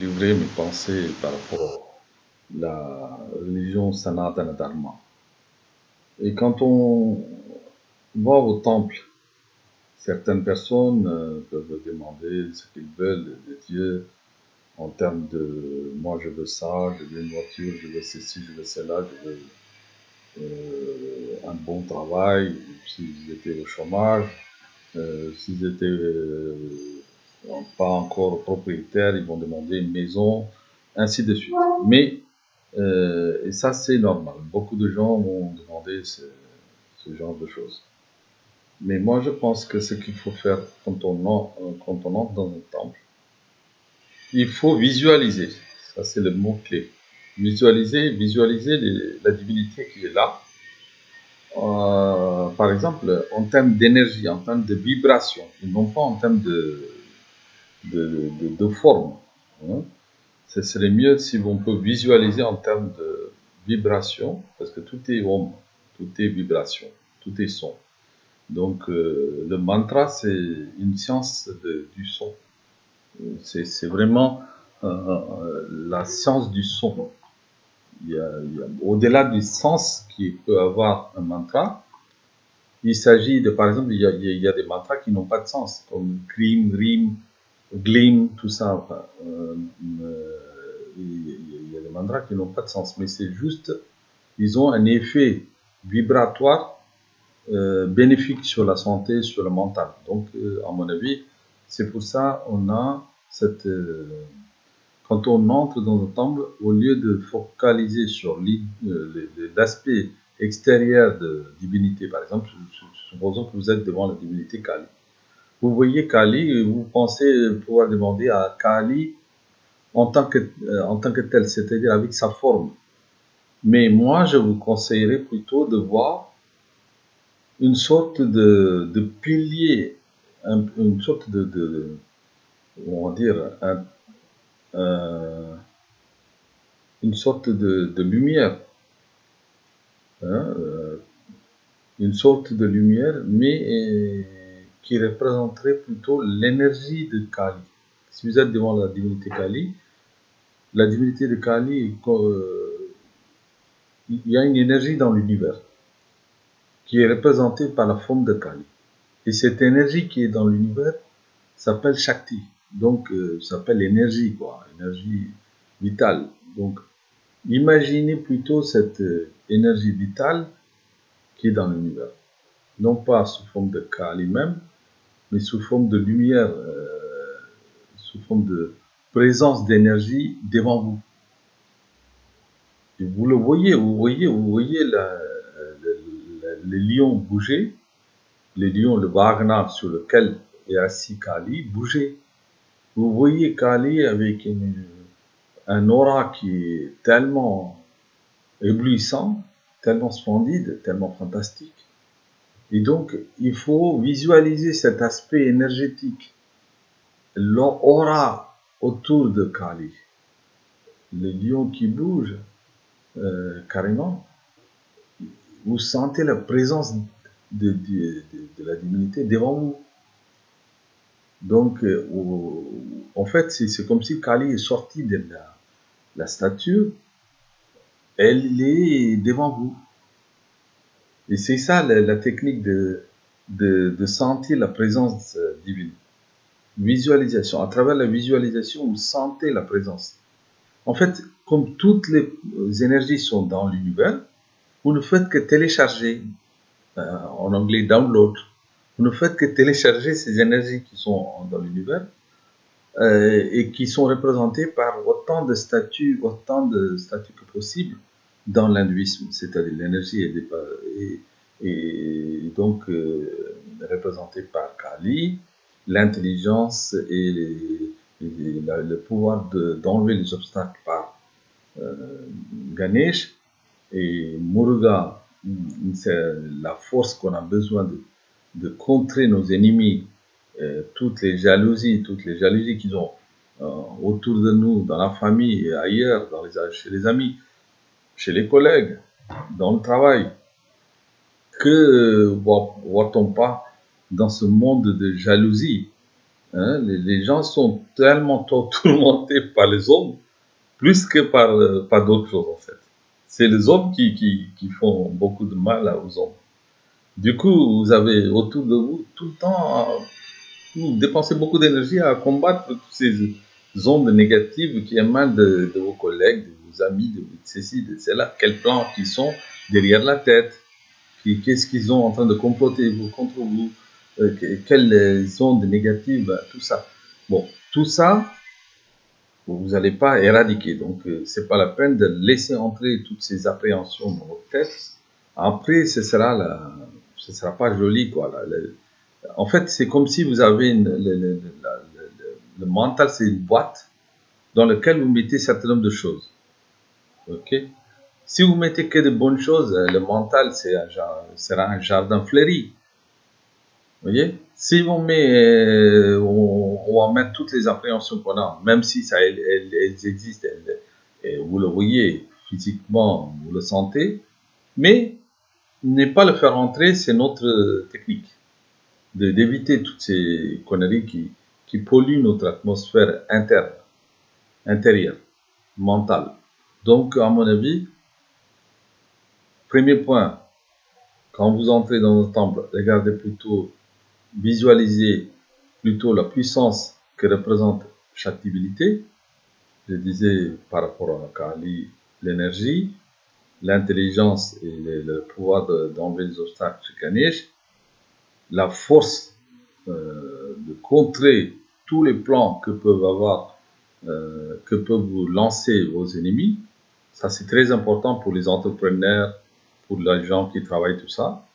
livrer mes pensées par rapport à la religion Sanatana Dharma. Et quand on va au temple, certaines personnes peuvent demander ce qu'ils veulent de Dieu en termes de moi je veux ça, je veux une voiture, je veux ceci, je veux cela, je veux un bon travail, s'ils étaient au chômage, s'ils étaient pas encore propriétaires, ils vont demander une maison, ainsi de suite. Mais, et ça c'est normal, beaucoup de gens vont demander ce genre de choses. Mais moi je pense que ce qu'il faut faire quand on entre dans un temple, il faut visualiser, ça c'est le mot-clé. Visualiser la divinité qui est là, par exemple, en termes d'énergie, en termes de vibration, et non pas en termes de forme. Hein. Ce serait mieux si on peut visualiser en termes de vibration, parce que tout est ombre, tout est vibration, tout est son. Donc, le mantra, c'est une science du son. C'est vraiment la science du son. Au-delà du sens qu'il peut avoir un mantra, il s'agit de, par exemple, il y a des mantras qui n'ont pas de sens, comme Krim, Rim, Glim, tout ça. Enfin, il y a des mantras qui n'ont pas de sens, mais c'est juste, ils ont un effet vibratoire bénéfique sur la santé, sur le mental. Donc, à mon avis, c'est pour ça on a cette... quand on entre dans un temple, au lieu de focaliser sur l'aspect extérieur de divinité, par exemple, supposons que vous êtes devant la divinité Kali. Vous voyez Kali et vous pensez pouvoir demander à Kali en tant que tel, c'est-à-dire avec sa forme. Mais moi, je vous conseillerais plutôt de voir une sorte de pilier, une sorte on va dire, une sorte de lumière, hein, une sorte de lumière, mais qui représenterait plutôt l'énergie de Kali. Si vous êtes devant la divinité Kali, il y a une énergie dans l'univers qui est représentée par la forme de Kali. Et cette énergie qui est dans l'univers s'appelle Shakti, donc s'appelle énergie, quoi, énergie vitale. Donc, imaginez plutôt cette énergie vitale qui est dans l'univers. Non pas sous forme de Kali même, mais sous forme de lumière, sous forme de présence d'énergie devant vous. Et vous le voyez, vous voyez les lions bouger, les lions, le Wagner sur lequel est assis Kali, bouger. Vous voyez Kali avec un aura qui est tellement éblouissant, tellement splendide, tellement fantastique. Et donc, il faut visualiser cet aspect énergétique, l'aura autour de Kali. Les lions qui bougent, carrément, vous sentez la présence de la divinité devant vous. Donc, en fait, c'est comme si Kali est sorti de la statue, elle est devant vous. Et c'est ça la technique de sentir la présence divine. Visualisation. À travers la visualisation, vous sentez la présence. En fait, comme toutes les énergies sont dans l'univers, vous ne faites que télécharger, en anglais download, vous ne faites que télécharger ces énergies qui sont dans l'univers et qui sont représentées par autant de statues que possible dans l'hindouisme, c'est-à-dire l'énergie est donc représentée par Kali, l'intelligence et le pouvoir d'enlever les obstacles par Ganesh, et Muruga, c'est la force qu'on a besoin de contrer nos ennemis, toutes les jalousies qu'ils ont autour de nous, dans la famille et ailleurs, chez les amis, chez les collègues, dans le travail. Que voit-on pas dans ce monde de jalousie, Hein, les gens sont tellement tourmentés par les hommes, plus que par d'autres choses en fait. C'est les hommes qui font beaucoup de mal aux hommes. Du coup, vous avez autour de vous tout le temps, vous dépensez beaucoup d'énergie à combattre toutes ces ondes négatives qui émanent de vos collègues, de vos amis, de ceci, de cela. Quels plans qui sont derrière la tête, qu'est-ce qu'ils sont en train de comploter contre vous, quelles ondes négatives, tout ça. Bon, tout ça, vous n'allez pas éradiquer. Donc, c'est pas la peine de laisser entrer toutes ces appréhensions dans votre tête. Après, ce sera pas joli, quoi. En fait, c'est comme si vous avez le mental, c'est une boîte dans laquelle vous mettez un certain nombre de choses. Ok? Si vous mettez que de bonnes choses, le mental, sera un jardin fleuri. Vous voyez? Si on met, on va mettre toutes les appréhensions qu'on a, même si elles existent, et vous le voyez physiquement, vous le sentez, mais ne pas le faire entrer, c'est notre technique d'éviter toutes ces conneries qui polluent notre atmosphère intérieure, mentale. Donc, à mon avis, premier point, quand vous entrez dans un temple, regardez plutôt, visualisez plutôt la puissance que représente chaque divinité. Je disais par rapport à Kali, l'énergie, l'intelligence et le pouvoir d'enlever les obstacles chez Ganesh, la force de contrer tous les plans que peuvent vous lancer vos ennemis. Ça, c'est très important pour les entrepreneurs, pour les gens qui travaillent, tout ça.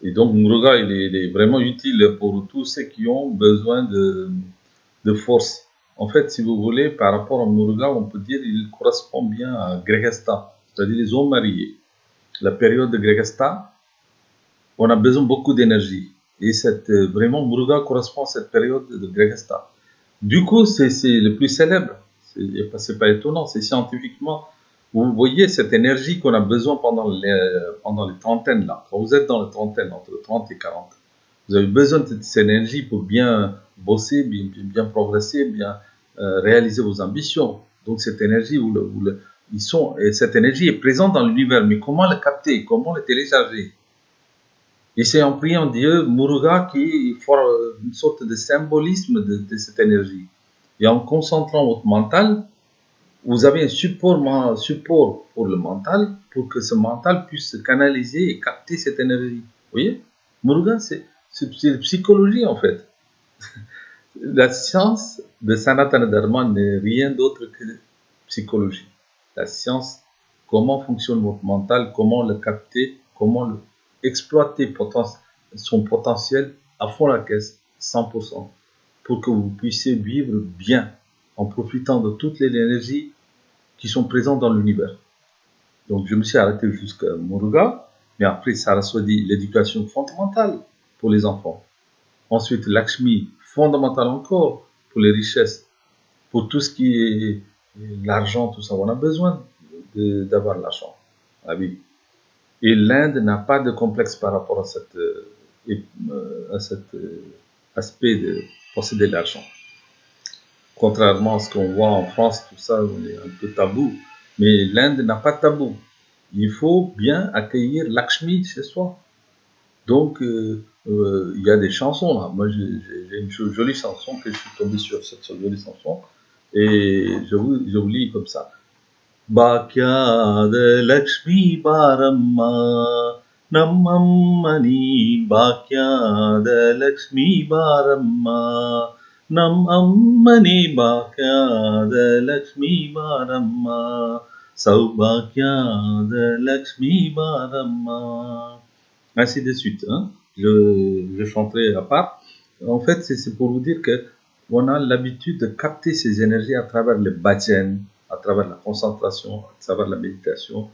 Et donc, Muruga, il est vraiment utile pour tous ceux qui ont besoin de force. En fait, si vous voulez, par rapport à Muruga, on peut dire qu'il correspond bien à Gregasta, c'est-à-dire les hommes mariés. La période de Gregasta, on a besoin beaucoup d'énergie. Et vraiment, Muruga correspond à cette période de Gregasta. Du coup, c'est le plus célèbre. C'est pas étonnant, c'est scientifiquement. Vous voyez cette énergie qu'on a besoin pendant les trentaines, là. Quand vous êtes dans les trentaines, entre 30 et 40, vous avez besoin de cette énergie pour bien bosser, bien progresser, bien réaliser vos ambitions. Donc, cette énergie, et cette énergie est présente dans l'univers. Mais comment la capter? Comment la télécharger? Et c'est en priant Dieu, Muruga, qui forme une sorte de symbolisme de cette énergie. Et en concentrant votre mental, vous avez un support pour le mental, pour que ce mental puisse se canaliser et capter cette énergie. Vous voyez? Muruga, c'est la psychologie en fait. La science de Sanatana Dharma n'est rien d'autre que psychologie. La science, comment fonctionne votre mental, comment le capter, comment exploiter son potentiel à fond la caisse, 100%, pour que vous puissiez vivre bien en profitant de toutes les énergies qui sont présentes dans l'univers. Donc je me suis arrêté jusqu'à Muruga, mais après Saraswati, l'éducation fondamentale pour les enfants. Ensuite, Lakshmi, fondamentale encore pour les richesses, pour tout ce qui est l'argent, tout ça. On a besoin d'avoir l'argent. Ah oui. Et l'Inde n'a pas de complexe par rapport à cet aspect de posséder l'argent. Contrairement à ce qu'on voit en France, tout ça, on est un peu tabou. Mais l'Inde n'a pas de tabou. Il faut bien accueillir Lakshmi chez soi. Donc, il y a des chansons là. Moi, j'ai une jolie chanson que je suis tombé sur cette jolie chanson. Et je vous lis comme ça. Bhakyada Lakshmi Baramma Namammani Bhakyada Lakshmi Baramma Namammani Bhakyada Lakshmi Baramma Saubhakyada Lakshmi Baramma. Ainsi de suite. Hein. Je chanterai à part. En fait, c'est pour vous dire que on a l'habitude de capter ces énergies à travers le bhajan, à travers la concentration, à travers la méditation.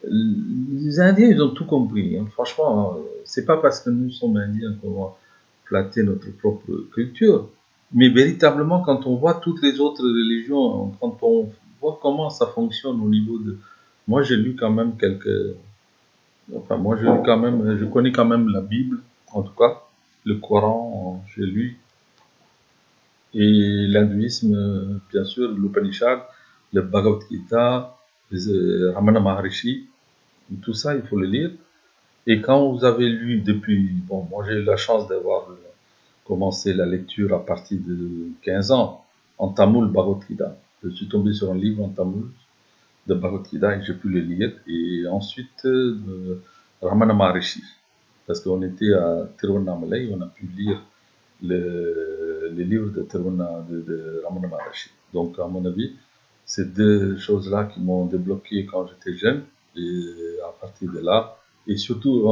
Les Indiens, ils ont tout compris. Hein. Franchement, c'est pas parce que nous sommes Indiens qu'on va flatter notre propre culture. Mais véritablement, quand on voit toutes les autres religions, quand on voit comment ça fonctionne au niveau de... Moi, j'ai lu quand même Enfin, moi, je connais quand même la Bible, en tout cas, le Coran, j'ai lu. Et l'hindouisme, bien sûr, l'Upanishad, le Bhagavad Gita, Ramana Maharishi, tout ça, il faut le lire. Et quand vous avez lu depuis, bon, moi j'ai eu la chance d'avoir commencé la lecture à partir de 15 ans, en tamoul Bhagavad Gita. Je suis tombé sur un livre en tamoul de Bhagavad Gita et j'ai pu le lire. Et ensuite, Ramana Maharishi. Parce qu'on était à Tiruvannamalai, on a pu lire les livres de Ramana Maharishi. Donc, à mon avis, ces deux choses-là qui m'ont débloqué quand j'étais jeune, et à partir de là, et surtout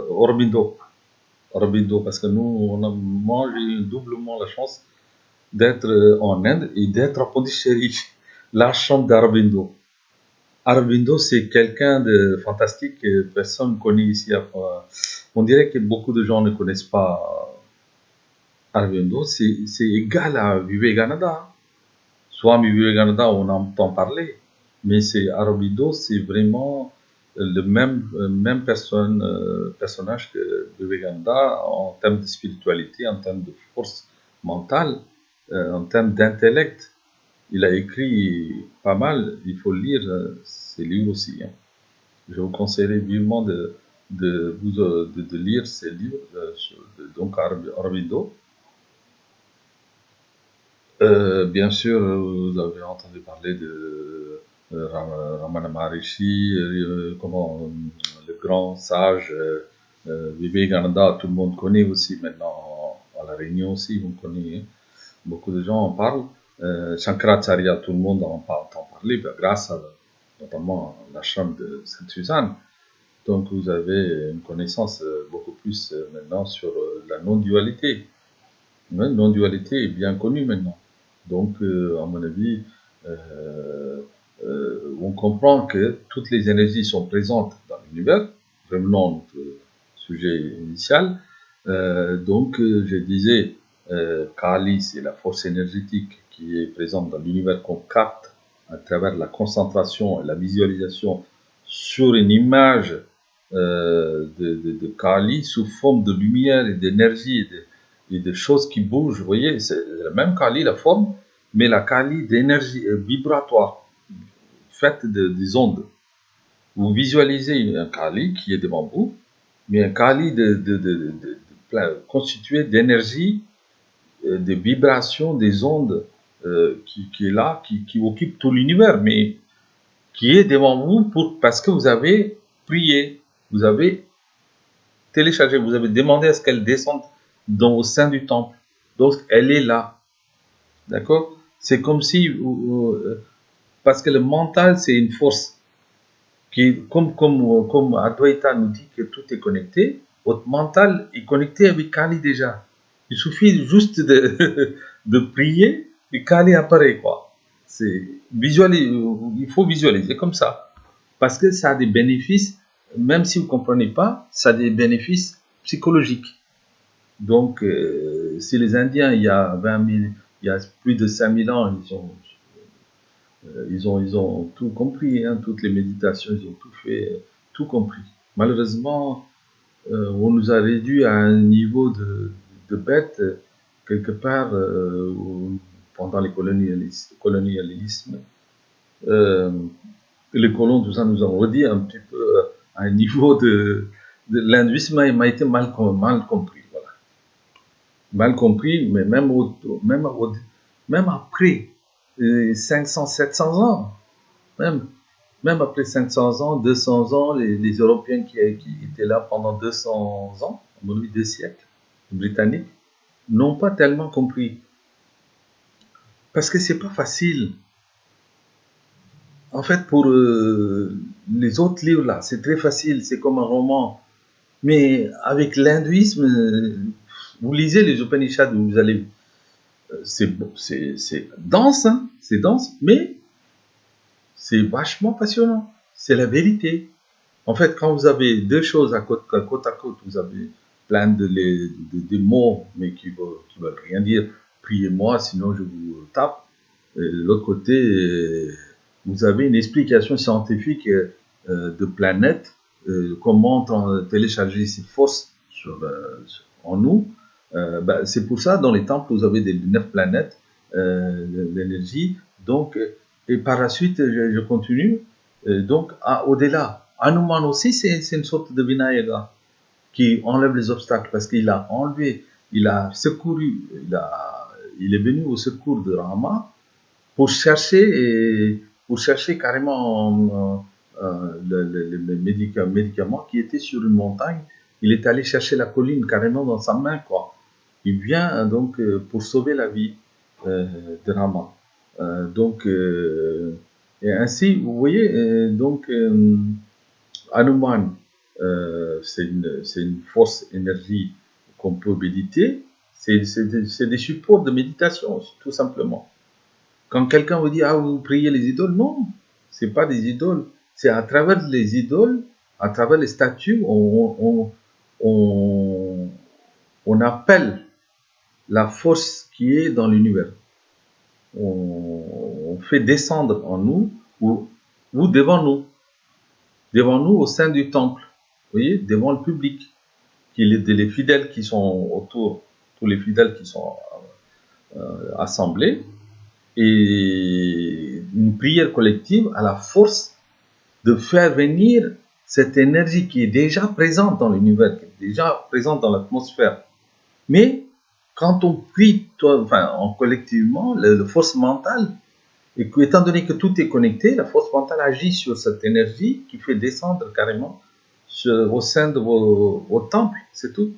Aurobindo, parce que nous, moi j'ai eu doublement la chance d'être en Inde et d'être à Pondichéry, la chambre d'Aurobindo. Aurobindo, c'est quelqu'un de fantastique que personne ne connaît ici. On dirait que beaucoup de gens ne connaissent pas Aurobindo. C'est égal à Vivekananda. Swami Vivekananda, on entend parler, mais c'est Aurobindo, c'est vraiment le même personnage que Vivekananda en termes de spiritualité, en termes de force mentale, en termes d'intellect. Il a écrit pas mal, il faut lire ses livres aussi. Hein. Je vous conseillerais vivement de lire ces livres, donc Aurobindo. Bien sûr, vous avez entendu parler de Ramana Maharishi, le grand sage Vivekananda, tout le monde connaît aussi maintenant, à La Réunion aussi, on connaît, hein. Beaucoup de gens en parlent. Shankaracharya, tout le monde entend parler, grâce à notamment l'ashram de Sainte-Suzanne. Donc vous avez une connaissance beaucoup plus maintenant sur la non-dualité. La non-dualité est bien connue maintenant. Donc, à mon avis, on comprend que toutes les énergies sont présentes dans l'univers. Revenons à notre sujet initial. Donc, je disais, Kali, c'est la force énergétique qui est présente dans l'univers qu'on capte à travers la concentration et la visualisation sur une image de Kali sous forme de lumière et d'énergie et de choses qui bougent. Vous voyez, c'est la même Kali, la forme, mais la Kali d'énergie vibratoire, faite des ondes. Vous visualisez un Kali qui est devant vous, mais un Kali constitué d'énergie, de vibrations, des ondes qui est là, qui occupe tout l'univers, mais qui est devant vous parce que vous avez prié, vous avez téléchargé, vous avez demandé à ce qu'elle descende au sein du temple. Donc, elle est là. D'accord? C'est comme si, parce que le mental, c'est une force qui, comme Advaita nous dit que tout est connecté, votre mental est connecté avec Kali déjà. Il suffit juste de prier et Kali apparaît, quoi. Il faut visualiser comme ça. Parce que ça a des bénéfices, même si vous ne comprenez pas, ça a des bénéfices psychologiques. Donc, si les Indiens, il y a plus de 5000 ans, ils ont tout compris, hein, toutes les méditations, ils ont tout fait, tout compris. Malheureusement, on nous a réduit à un niveau de bête, quelque part, pendant les colonialismes. Les colons, tout ça, nous ont redit un petit peu à un niveau de l'hindouisme m'a été mal compris. Voilà. Mal compris, mais même après 500, 700 ans, même après 500 ans, 200 ans, les Européens qui étaient là pendant 200 ans, à mon avis 2 siècles, les Britanniques, n'ont pas tellement compris. Parce que c'est pas facile. En fait, pour les autres livres là, c'est très facile, c'est comme un roman. Mais avec l'hindouisme, vous lisez les Upanishads, vous allez, c'est dense, hein, c'est dense, mais c'est vachement passionnant. C'est la vérité. En fait, quand vous avez deux choses à côte à côte, vous avez plein de mots, mais qui veulent rien dire. Priez-moi, sinon je vous tape. Et de l'autre côté, vous avez une explication scientifique de planète, comment télécharger ces forces en nous, C'est pour ça, dans les temples, vous avez des 9 planètes, l'énergie. Donc, et par la suite, je continue. Donc, au-delà, Hanuman aussi, c'est une sorte de Vinayaka qui enlève les obstacles parce qu'il a enlevé, il a secouru, il est venu au secours de Rama pour chercher carrément le médicament qui était sur une montagne. Il est allé chercher la colline carrément dans sa main, quoi. Il vient donc pour sauver la vie de Rama. Et ainsi, vous voyez, Hanuman, c'est une force énergie qu'on peut méditer. C'est des supports de méditation, tout simplement. Quand quelqu'un vous dit, ah, vous priez les idoles, non, c'est pas des idoles. C'est à travers les idoles, à travers les statues, on appelle la force qui est dans l'univers. On fait descendre en nous ou devant nous au sein du temple, vous voyez, devant le public, les fidèles qui sont autour, tous les fidèles qui sont assemblés, et une prière collective a la force de faire venir cette énergie qui est déjà présente dans l'univers, qui est déjà présente dans l'atmosphère. Mais quand on prie collectivement, la force mentale, et que, étant donné que tout est connecté, la force mentale agit sur cette énergie qui fait descendre carrément au sein de vos temples, c'est tout.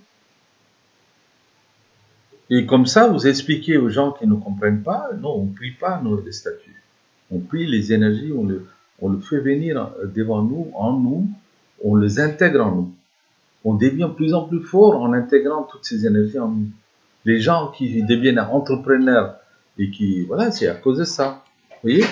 Et comme ça, vous expliquez aux gens qui ne comprennent pas, non, on ne prie pas les statues. On prie les énergies, on le fait venir devant nous, en nous, on les intègre en nous. On devient de plus en plus fort en intégrant toutes ces énergies en nous. Les gens qui deviennent entrepreneurs et qui, voilà, c'est à cause de ça. Vous voyez?